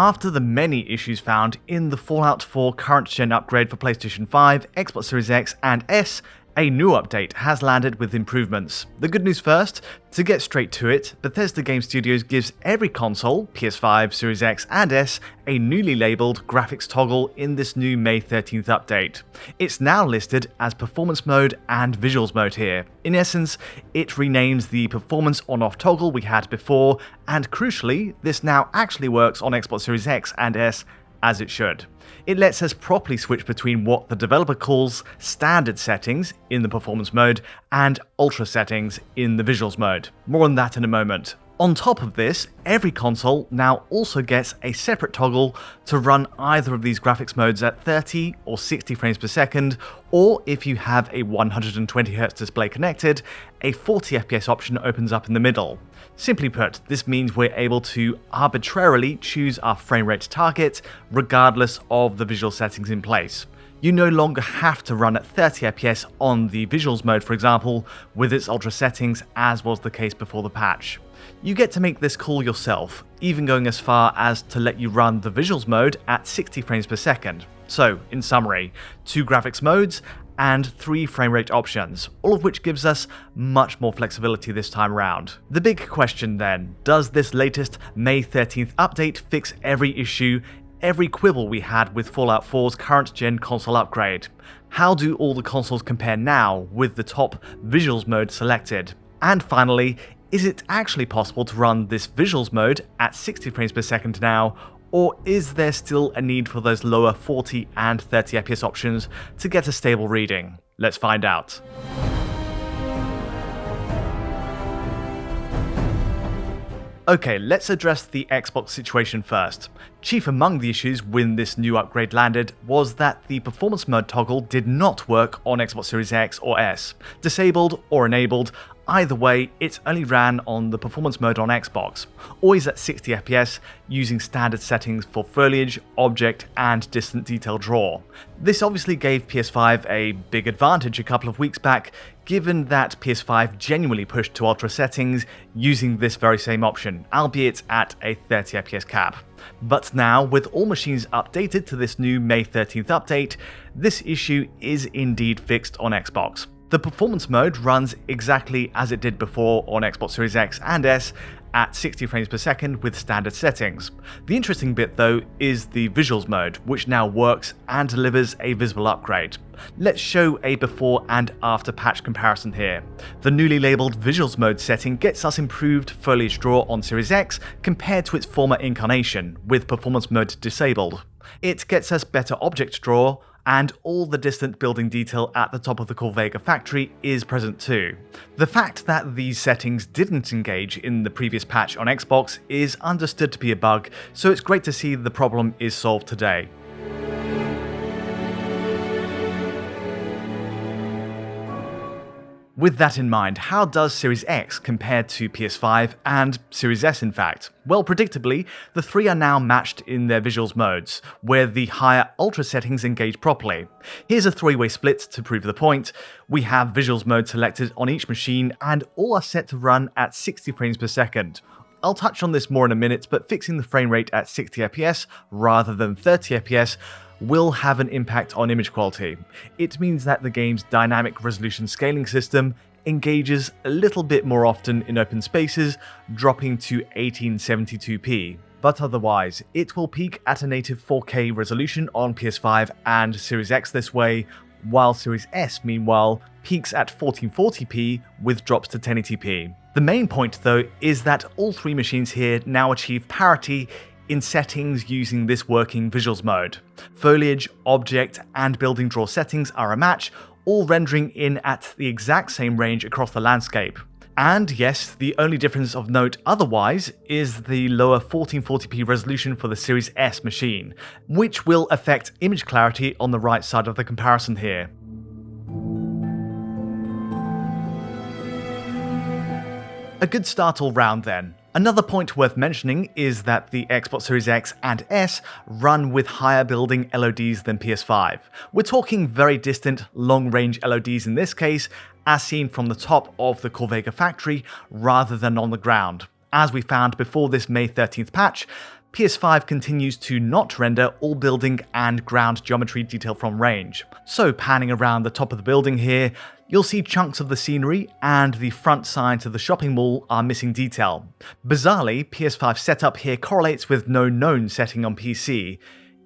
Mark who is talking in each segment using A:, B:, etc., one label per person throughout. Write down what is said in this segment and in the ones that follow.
A: After the many issues found in the Fallout 4 current-gen upgrade for PlayStation 5, Xbox Series X and S, a new update has landed with improvements. The good news first, to get straight to it, Bethesda Game Studios gives every console, PS5, Series X and S, a newly labelled graphics toggle in this new May 13th update. It's now listed as Performance Mode and Visuals Mode here. In essence, it renames the Performance on-off toggle we had before, and crucially, this now actually works on Xbox Series X and S as it should. It lets us properly switch between what the developer calls standard settings in the performance mode and ultra settings in the visuals mode. More on that in a moment. On top of this, every console now also gets a separate toggle to run either of these graphics modes at 30 or 60 frames per second, or if you have a 120Hz display connected, a 40 FPS option opens up in the middle. Simply put, this means we're able to arbitrarily choose our frame rate target regardless of the visual settings in place. You no longer have to run at 30 FPS on the visuals mode, for example, with its ultra settings, as was the case before the patch. You get to make this call yourself, even going as far as to let you run the visuals mode at 60 frames per second. So, in summary, 2 graphics modes and 3 frame rate options, all of which gives us much more flexibility this time around. The big question then, does this latest May 13th update fix every issue, every quibble we had with Fallout 4's current-gen console upgrade? How do all the consoles compare now with the top visuals mode selected? And finally, is it actually possible to run this visuals mode at 60 frames per second now, or is there still a need for those lower 40 and 30 FPS options to get a stable reading? Let's find out. Okay, let's address the Xbox situation first. Chief among the issues when this new upgrade landed was that the performance mode toggle did not work on Xbox Series X or S. Disabled or enabled, either way, it only ran on the performance mode on Xbox, always at 60 FPS, using standard settings for foliage, object, and distant detail draw. This obviously gave PS5 a big advantage a couple of weeks back, given that PS5 genuinely pushed to ultra settings using this very same option, albeit at a 30 FPS cap. But now, with all machines updated to this new May 13th update, this issue is indeed fixed on Xbox. The performance mode runs exactly as it did before on Xbox Series X and S at 60 frames per second with standard settings. The interesting bit though is the visuals mode, which now works and delivers a visible upgrade. Let's show a before and after patch comparison here. The newly labelled visuals mode setting gets us improved foliage draw on Series X compared to its former incarnation, with performance mode disabled. It gets us better object draw, and all the distant building detail at the top of the Corvega factory is present too. The fact that these settings didn't engage in the previous patch on Xbox is understood to be a bug, so it's great to see the problem is solved today. With that in mind, how does Series X compare to PS5 and Series S in fact? Well, predictably, the 3 are now matched in their visuals modes, where the higher ultra settings engage properly. Here's a 3-way split to prove the point. We have visuals mode selected on each machine and all are set to run at 60 frames per second. I'll touch on this more in a minute, but fixing the frame rate at 60 FPS rather than 30 FPS will have an impact on image quality. It means that the game's dynamic resolution scaling system engages a little bit more often in open spaces, dropping to 1872p. But otherwise, it will peak at a native 4K resolution on PS5 and Series X this way, while Series S, meanwhile, peaks at 1440p with drops to 1080p. The main point, though, is that all 3 machines here now achieve parity in settings using this working visuals mode. Foliage, object, and building draw settings are a match, all rendering in at the exact same range across the landscape. And yes, the only difference of note otherwise is the lower 1440p resolution for the Series S machine, which will affect image clarity on the right side of the comparison here. A good start all round then. Another point worth mentioning is that the Xbox Series X and S run with higher building LODs than PS5. We're talking very distant, long-range LODs in this case, as seen from the top of the Corvega factory rather than on the ground. As we found before this May 13th patch, PS5 continues to not render all building and ground geometry detail from range. So panning around the top of the building here, you'll see chunks of the scenery and the front sides of the shopping mall are missing detail. Bizarrely, PS5 setup here correlates with no known setting on PC.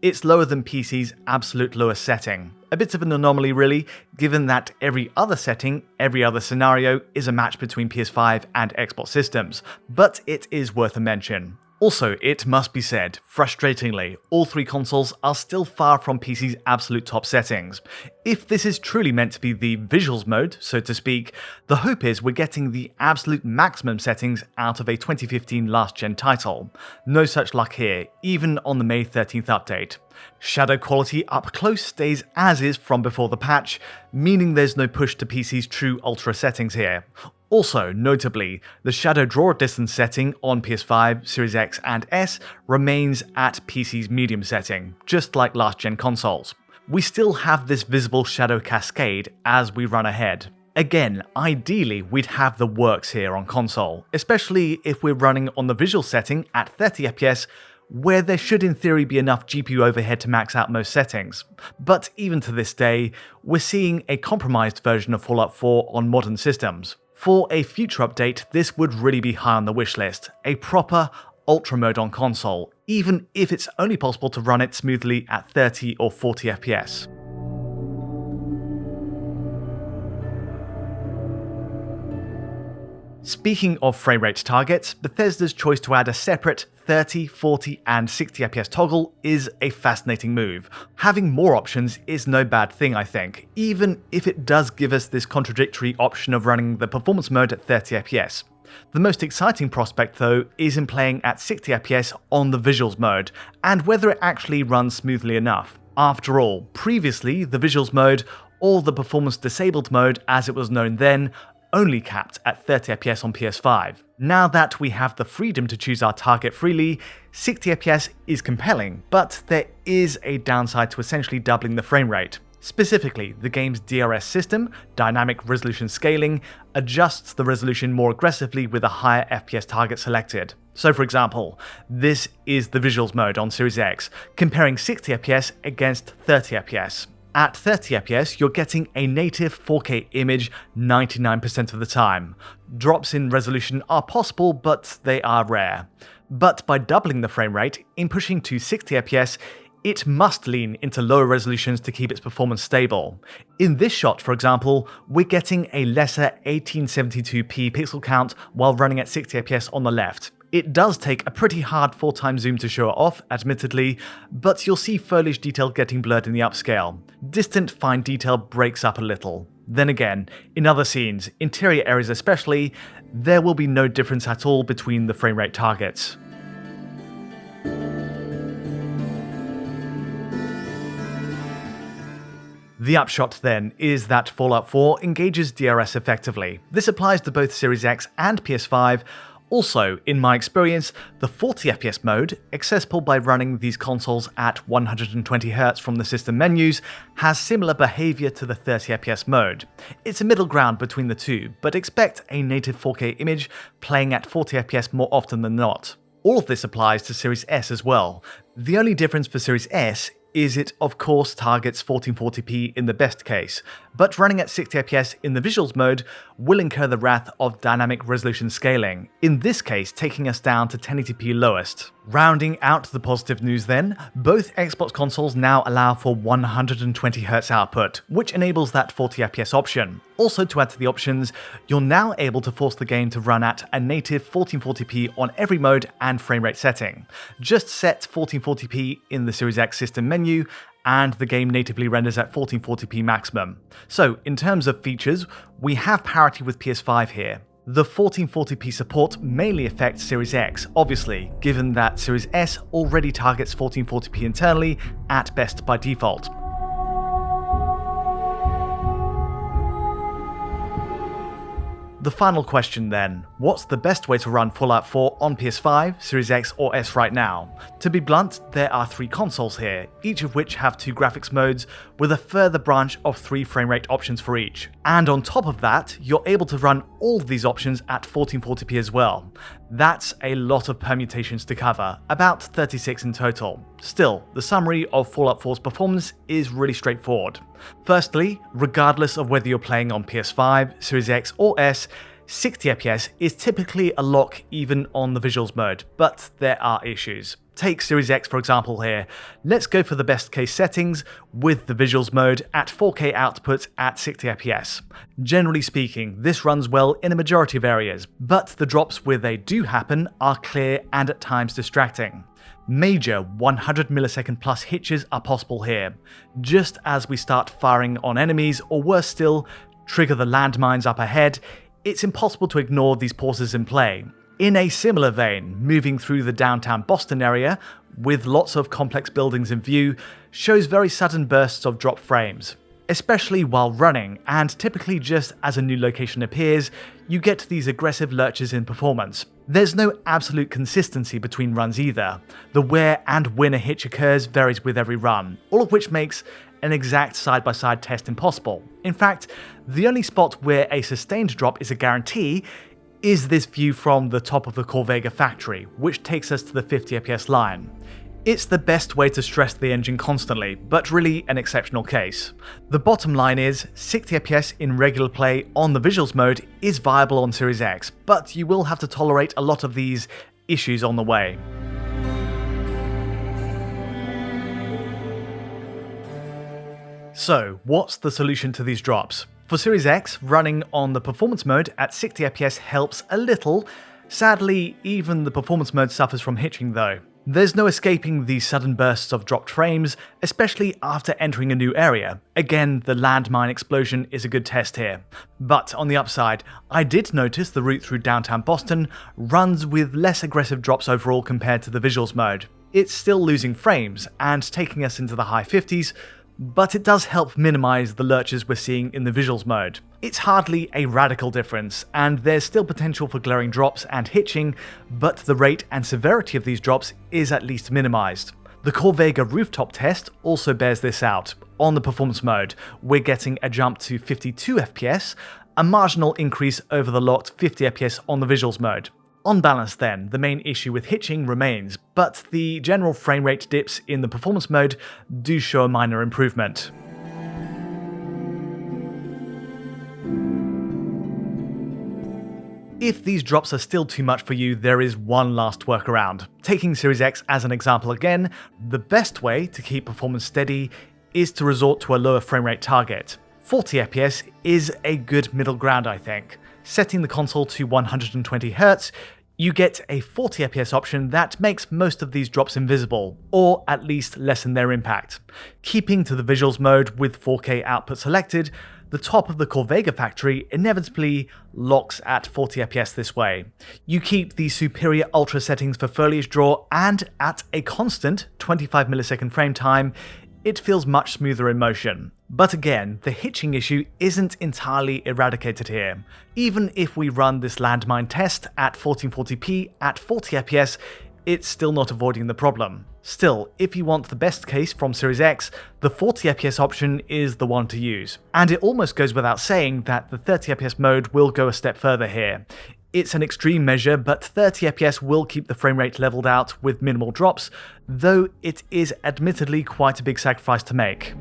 A: It's lower than PC's absolute lowest setting. A bit of an anomaly really, given that every other setting, every other scenario is a match between PS5 and Xbox systems, but it is worth a mention. Also, it must be said, frustratingly, all three consoles are still far from PC's absolute top settings. If this is truly meant to be the visuals mode, so to speak, the hope is we're getting the absolute maximum settings out of a 2015 last-gen title. No such luck here, even on the May 13th update. Shadow quality up close stays as is from before the patch, meaning there's no push to PC's true ultra settings here. Also, notably, the shadow draw distance setting on PS5, Series X and S remains at PC's medium setting, just like last-gen consoles. We still have this visible shadow cascade as we run ahead. Again, ideally we'd have the works here on console, especially if we're running on the visual setting at 30 FPS, where there should in theory be enough GPU overhead to max out most settings. But even to this day, we're seeing a compromised version of Fallout 4 on modern systems. For a future update, this would really be high on the wish list, a proper ultra mode on console, even if it's only possible to run it smoothly at 30 or 40 FPS. Speaking of frame rate targets, Bethesda's choice to add a separate 30, 40 and 60 FPS toggle is a fascinating move. Having more options is no bad thing, I think, even if it does give us this contradictory option of running the performance mode at 30 FPS. The most exciting prospect though is in playing at 60 FPS on the visuals mode, and whether it actually runs smoothly enough. After all, previously the visuals mode, or the performance disabled mode as it was known then, only capped at 30 FPS on PS5. Now that we have the freedom to choose our target freely, 60 FPS is compelling, but there is a downside to essentially doubling the frame rate. Specifically, the game's DRS system, dynamic resolution scaling, adjusts the resolution more aggressively with a higher FPS target selected. So for example, this is the visuals mode on Series X, comparing 60 FPS against 30 FPS. At 30 FPS, you're getting a native 4K image 99% of the time. Drops in resolution are possible, but they are rare. But by doubling the frame rate, in pushing to 60 FPS, it must lean into lower resolutions to keep its performance stable. In this shot, for example, we're getting a lesser 1872p pixel count while running at 60 FPS on the left. It does take a pretty hard 4x zoom to show it off, admittedly, but you'll see foliage detail getting blurred in the upscale. Distant fine detail breaks up a little. Then again, in other scenes, interior areas especially, there will be no difference at all between the frame rate targets. The upshot then is that Fallout 4 engages DRS effectively. This applies to both Series X and PS5. Also, in my experience, the 40 FPS mode, accessible by running these consoles at 120Hz from the system menus, has similar behavior to the 30 FPS mode. It's a middle ground between the two, but expect a native 4K image playing at 40 FPS more often than not. All of this applies to Series S as well. The only difference for Series S is it of course targets 1440p in the best case, but running at 60 FPS in the visuals mode will incur the wrath of dynamic resolution scaling, in this case taking us down to 1080p lowest. Rounding out the positive news then, both Xbox consoles now allow for 120Hz output, which enables that 40 FPS option. Also, to add to the options, you're now able to force the game to run at a native 1440p on every mode and frame rate setting. Just set 1440p in the Series X system menu, and the game natively renders at 1440p maximum. So, in terms of features, we have parity with PS5 here. The 1440p support mainly affects Series X, obviously, given that Series S already targets 1440p internally, at best by default. The final question then, what's the best way to run Fallout 4 on PS5, Series X or S right now? To be blunt, there are 3 consoles here, each of which have 2 graphics modes with a further branch of 3 frame rate options for each. And on top of that, you're able to run all of these options at 1440p as well. That's a lot of permutations to cover, about 36 in total. Still, the summary of Fallout 4's performance is really straightforward. Firstly, regardless of whether you're playing on PS5, Series X or S, 60fps is typically a lock even on the visuals mode, but there are issues. Take Series X for example here. Let's go for the best case settings with the visuals mode at 4K output at 60fps. Generally speaking, this runs well in a majority of areas, but the drops where they do happen are clear and at times distracting. Major 100 millisecond plus hitches are possible here, just as we start firing on enemies, or worse still, trigger the landmines up ahead. It's impossible to ignore these pauses in play. In a similar vein, moving through the downtown Boston area, with lots of complex buildings in view, shows very sudden bursts of drop frames. Especially while running, and typically just as a new location appears, you get these aggressive lurches in performance. There's no absolute consistency between runs either. The where and when a hitch occurs varies with every run, all of which makes an exact side-by-side test impossible. In fact, the only spot where a sustained drop is a guarantee is this view from the top of the Corvega factory, which takes us to the 50fps line. It's the best way to stress the engine constantly, but really an exceptional case. The bottom line is, 60fps in regular play on the visuals mode is viable on Series X, but you will have to tolerate a lot of these issues on the way. So, what's the solution to these drops? For Series X, running on the performance mode at 60fps helps a little. Sadly, even the performance mode suffers from hitching though. There's no escaping these sudden bursts of dropped frames, especially after entering a new area. Again, the landmine explosion is a good test here. But on the upside, I did notice the route through downtown Boston runs with less aggressive drops overall compared to the visuals mode. It's still losing frames and taking us into the high 50s, but it does help minimize the lurches we're seeing in the visuals mode. It's hardly a radical difference, and there's still potential for glaring drops and hitching, but the rate and severity of these drops is at least minimized. The Corvega rooftop test also bears this out. On the performance mode, we're getting a jump to 52fps, a marginal increase over the locked 50fps on the visuals mode. On balance then, the main issue with hitching remains, but the general frame rate dips in the performance mode do show a minor improvement. If these drops are still too much for you, there is one last workaround. Taking Series X as an example again, the best way to keep performance steady is to resort to a lower frame rate target. 40fps is a good middle ground, I think. Setting the console to 120Hz, you get a 40fps option that makes most of these drops invisible, or at least lessen their impact. Keeping to the visuals mode with 4K output selected, the top of the Corvega factory inevitably locks at 40fps this way. You keep the superior ultra settings for foliage draw, and at a constant 25 millisecond frame time, it feels much smoother in motion. But again, the hitching issue isn't entirely eradicated here. Even if we run this landmine test at 1440p at 40fps, it's still not avoiding the problem. Still, if you want the best case from Series X, the 40fps option is the one to use. And it almost goes without saying that the 30fps mode will go a step further here. It's an extreme measure, but 30fps will keep the frame rate leveled out with minimal drops, though it is admittedly quite a big sacrifice to make.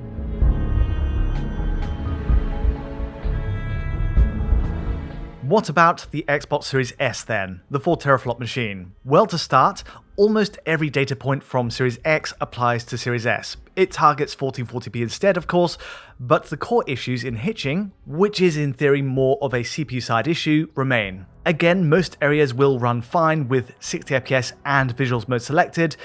A: What about the Xbox Series S then, the 4 teraflop machine? Well, to start, almost every data point from Series X applies to Series S. It targets 1440p instead, of course, but the core issues in hitching, which is in theory more of a CPU side issue, remain. Again, most areas will run fine with 60fps and visuals mode selected.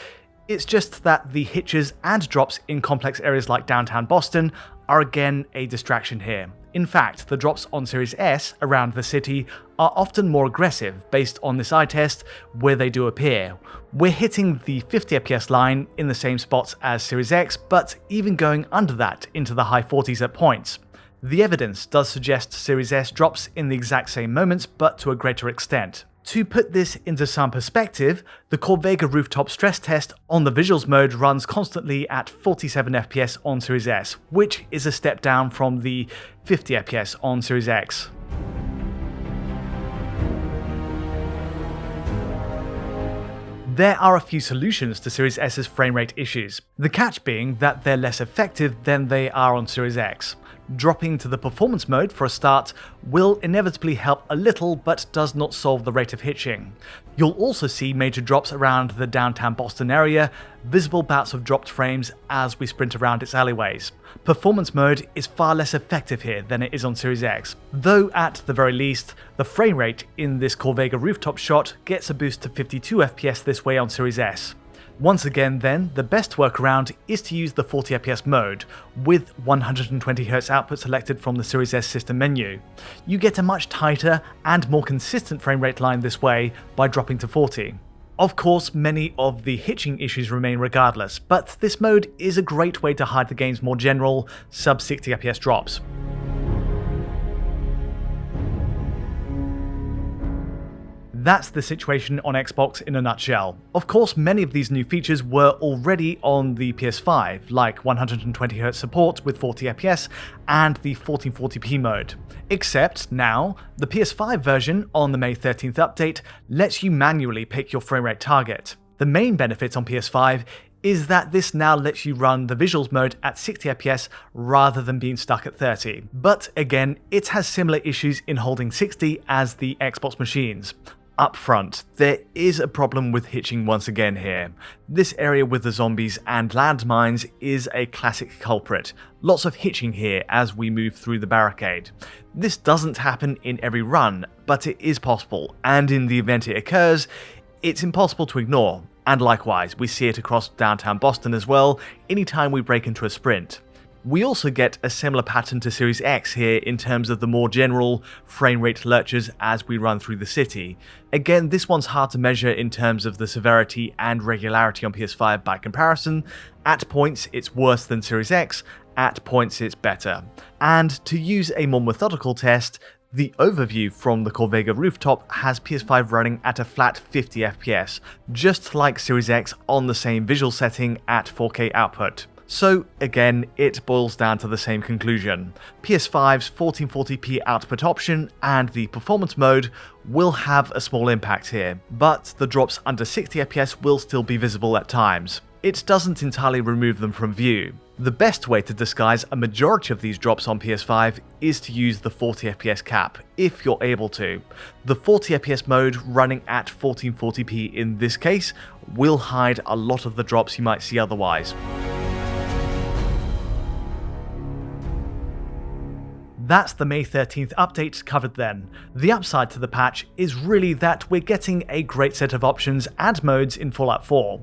A: It's just that the hitches and drops in complex areas like downtown Boston are again a distraction here. In fact, the drops on Series S around the city are often more aggressive based on this eye test where they do appear. We're hitting the 50fps line in the same spots as Series X, but even going under that into the high 40s at points. The evidence does suggest Series S drops in the exact same moments, but to a greater extent. To put this into some perspective, the Corvega rooftop stress test on the visuals mode runs constantly at 47 FPS on Series S, which is a step down from the 50 FPS on Series X. There are a few solutions to Series S's frame rate issues, the catch being that they're less effective than they are on Series X. Dropping to the performance mode for a start will inevitably help a little, but does not solve the rate of hitching. You'll also see major drops around the downtown Boston area, visible bouts of dropped frames as we sprint around its alleyways. Performance mode is far less effective here than it is on Series X, though at the very least, the frame rate in this Corvega rooftop shot gets a boost to 52 FPS this way on Series S. Once again then, the best workaround is to use the 40 FPS mode, with 120Hz output selected from the Series S system menu. You get a much tighter and more consistent frame rate line this way by dropping to 40. Of course, many of the hitching issues remain regardless, but this mode is a great way to hide the game's more general sub 60 FPS drops. That's the situation on Xbox in a nutshell. Of course, many of these new features were already on the PS5, like 120Hz support with 40 FPS and the 1440p mode. Except now, the PS5 version on the May 13th update lets you manually pick your frame rate target. The main benefit on PS5 is that this now lets you run the visuals mode at 60 FPS rather than being stuck at 30. But again, it has similar issues in holding 60 as the Xbox machines. Up front, there is a problem with hitching once again here. This area with the zombies and landmines is a classic culprit. Lots of hitching here as we move through the barricade. This doesn't happen in every run, but it is possible, and in the event it occurs, it's impossible to ignore. And likewise, we see it across downtown Boston as well, anytime we break into a sprint. We also get a similar pattern to Series X here in terms of the more general frame rate lurches as we run through the city. Again, this one's hard to measure in terms of the severity and regularity on PS5 by comparison. At points it's worse than Series X, at points it's better. And to use a more methodical test, the overview from the Corvega rooftop has PS5 running at a flat 50 FPS, just like Series X on the same visual setting at 4K output. So again, it boils down to the same conclusion. PS5's 1440p output option and the performance mode will have a small impact here, but the drops under 60 FPS will still be visible at times. It doesn't entirely remove them from view. The best way to disguise a majority of these drops on PS5 is to use the 40 FPS cap, if you're able to. The 40 FPS mode running at 1440p in this case will hide a lot of the drops you might see otherwise. That's the May 13th update covered then. The upside to the patch is really that we're getting a great set of options and modes in Fallout 4.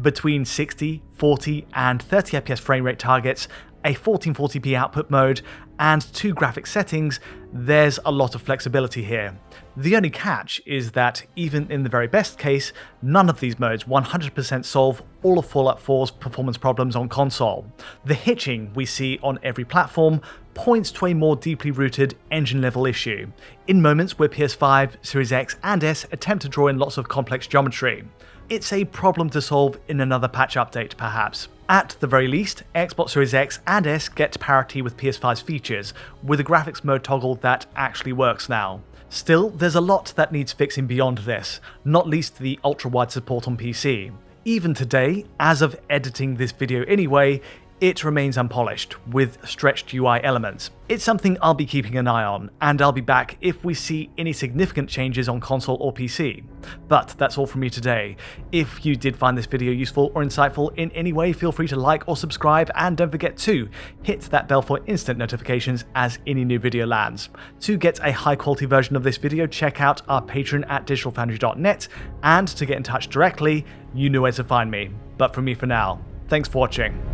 A: Between 60, 40 and 30 FPS frame rate targets, a 1440p output mode, and 2 graphics settings, there's a lot of flexibility here. The only catch is that even in the very best case, none of these modes 100% solve all of Fallout 4's performance problems on console. The hitching we see on every platform points to a more deeply rooted engine-level issue, in moments where PS5, Series X and S attempt to draw in lots of complex geometry. It's a problem to solve in another patch update, perhaps. At the very least, Xbox Series X and S get parity with PS5's features, with a graphics mode toggle that actually works now. Still, there's a lot that needs fixing beyond this, not least the ultra-wide support on PC. Even today, as of editing this video anyway, it remains unpolished, with stretched UI elements. It's something I'll be keeping an eye on, and I'll be back if we see any significant changes on console or PC. But that's all from me today. If you did find this video useful or insightful in any way, feel free to like or subscribe, and don't forget to hit that bell for instant notifications as any new video lands. To get a high quality version of this video, check out our Patreon at digitalfoundry.net, and to get in touch directly, you know where to find me. But from me for now, thanks for watching.